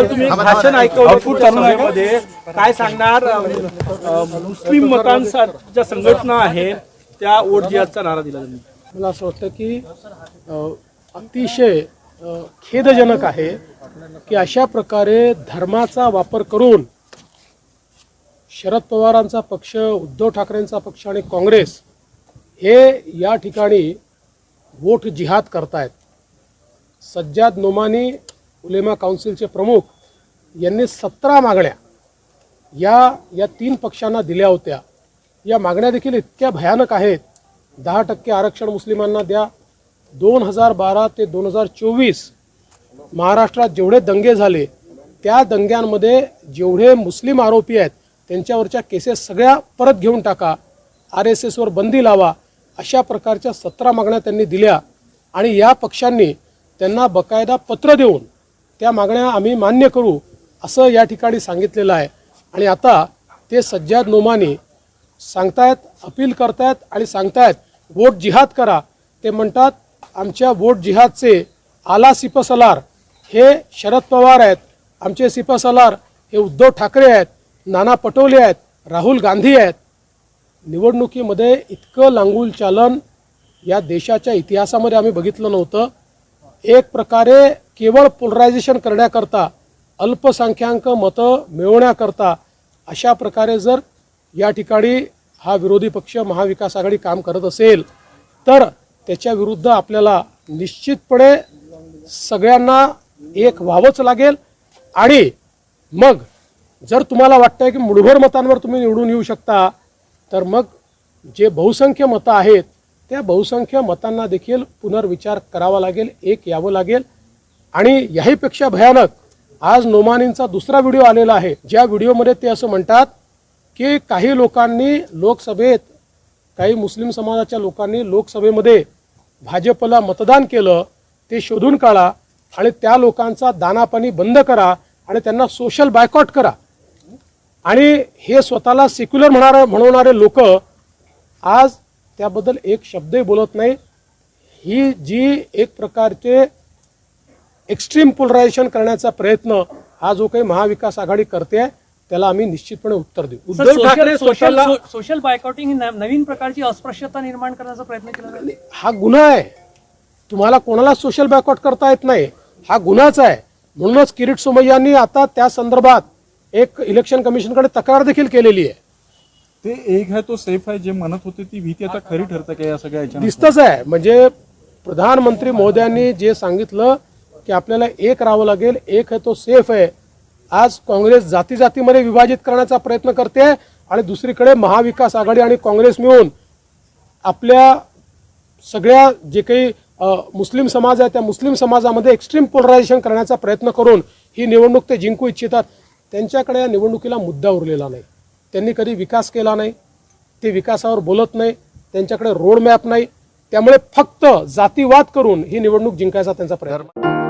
काल तुम्ही एक भाषण ऐकवलं, काय सांगणार? मुस्लिम मतांच्या संघटना आहे त्या वोट जिहादचा नारा दिला त्यांनी. मला असं वाटतं की अतिशय खेदजनक आहे की अशा प्रकारे धर्माचा वापर करून शरद पवारांचा पक्ष, उद्धव ठाकरेंचा पक्ष आणि काँग्रेस हे या ठिकाणी वोट जिहाद करतायत. सज्जाद नोमानी उलेमा काउन्सिलचे प्रमुख यांनी 17 मागण्या या 3 पक्षांना दिल्या होत्या. या मागण्या देखील इतक्या भयानक आहेत. 10% आरक्षण मुस्लिमांना द्या. 2012 ते 2024 महाराष्ट्रात जेवढे दंगे झाले त्या दंग्यांमध्ये जेवढे मुस्लिम आरोपी आहेत त्यांच्यावरच्या केसेस सगळ्या परत घेऊन टाका, RSS वर बंदी लावा, अशा प्रकारच्या 17 मागण्या त्यांनी दिल्या. आणि या पक्षांनी त्यांना बकायदा पत्र देऊन त्या मागण्या आम्ही मान्य करू असं या ठिकाणी सांगितलेलं आहे. आणि आता ते सज्जाद नोमानी सांगतायत, अपील करतायत आणि सांगतायत वोट जिहाद करा. ते म्हणतात आमच्या वोट जिहादचे आला सिपसलार हे शरद पवार आहेत, आमचे सिपसलार हे उद्धव ठाकरे आहेत, नाना पटोले आहेत, राहुल गांधी आहेत. निवडणुकीमध्ये इतकं लांगुल चालन या देशाच्या इतिहासामध्ये आम्ही बघितलं नव्हतं. एक प्रकारे केवळ पोलरायझेशन करण्याकरता, अल्पसंख्याक मतं मिळवण्याकरता अशा प्रकारे जर या ठिकाणी हा विरोधी पक्ष महाविकास आघाडी काम करत असेल तर त्याच्या विरुद्ध आपल्याला निश्चितपणे सगळ्यांना एक व्हावंच लागेल. आणि मग जर तुम्हाला वाटतंय की मुठभर मतांवर तुम्ही निवडून येऊ शकता तर मग जे बहुसंख्य मतं आहेत त्या बहुसंख्य मतांना देखील पुनर्विचार करावा लागेल, एक यावं लागेल. आणि याहीपेक्षा भयानक आज नोमानींचा दुसरा व्हिडिओ आलेला आहे, ज्या व्हिडिओमध्ये ते असं म्हणतात की काही लोकांनी लोकसभेत, काही मुस्लिम समाजाच्या लोकांनी लोकसभेमध्ये भाजपला मतदान केलं, ते शोधून काढा आणि त्या लोकांचा दानापाणी बंद करा आणि त्यांना सोशल बायकॉट करा. आणि हे स्वतःला सेक्युलर म्हणवणारे लोक आज त्याबद्दल एक शब्दही बोलत नाही. ही जी एक प्रकारचे एक्स्ट्रीम पोलरायझेशन करण्याचा प्रयत्न हा जो काही महाविकास आघाडी करते त्याला आम्ही निश्चितपणे उत्तर देऊ. उद्धव ठाकरे स्वतःला सोशल बायकॉटिंग ही नवीन प्रकारची अस्पृश्यता निर्माण करण्याचा प्रयत्न केला. हा गुन्हा आहे. तुम्हाला कोणाला सोशल बायकॉट करता येत नाही, हा गुन्हाच आहे. म्हणूनच किरीट सोमय्यांनी आता त्या संदर्भात एक इलेक्शन कमिशनकडे तक्रार देखील केलेली आहे. ते एक है तो सेफ आहे जे म्हणत होते ती भीती आता खरी ठरते का या सगळ्या याच्यात? दिसतच आहे. म्हणजे प्रधानमंत्री महोदयांनी जे सांगितलं की आपल्याला एक राहावं लागेल, एक है तो सेफ आहे. आज काँग्रेस जाती जातीमध्ये विभाजित करण्याचा प्रयत्न करते आणि दुसरीकडे महाविकास आघाडी आणि काँग्रेस मिळून आपल्या सगळ्या जे काही मुस्लिम समाज आहे त्या मुस्लिम समाजामध्ये एक्स्ट्रीम पोलरायझेशन करण्याचा प्रयत्न करून ही निवडणूक ते जिंकू इच्छितात. त्यांच्याकडे या निवडणुकीला मुद्दा उरलेला नाही. त्यांनी कधी विकास केला नाही, ते विकासावर बोलत नाही, त्यांच्याकडे रोड मॅप नाही. त्यामुळे फक्त जातीवाद करून ही निवडणूक जिंकायचा त्यांचा प्रयत्न.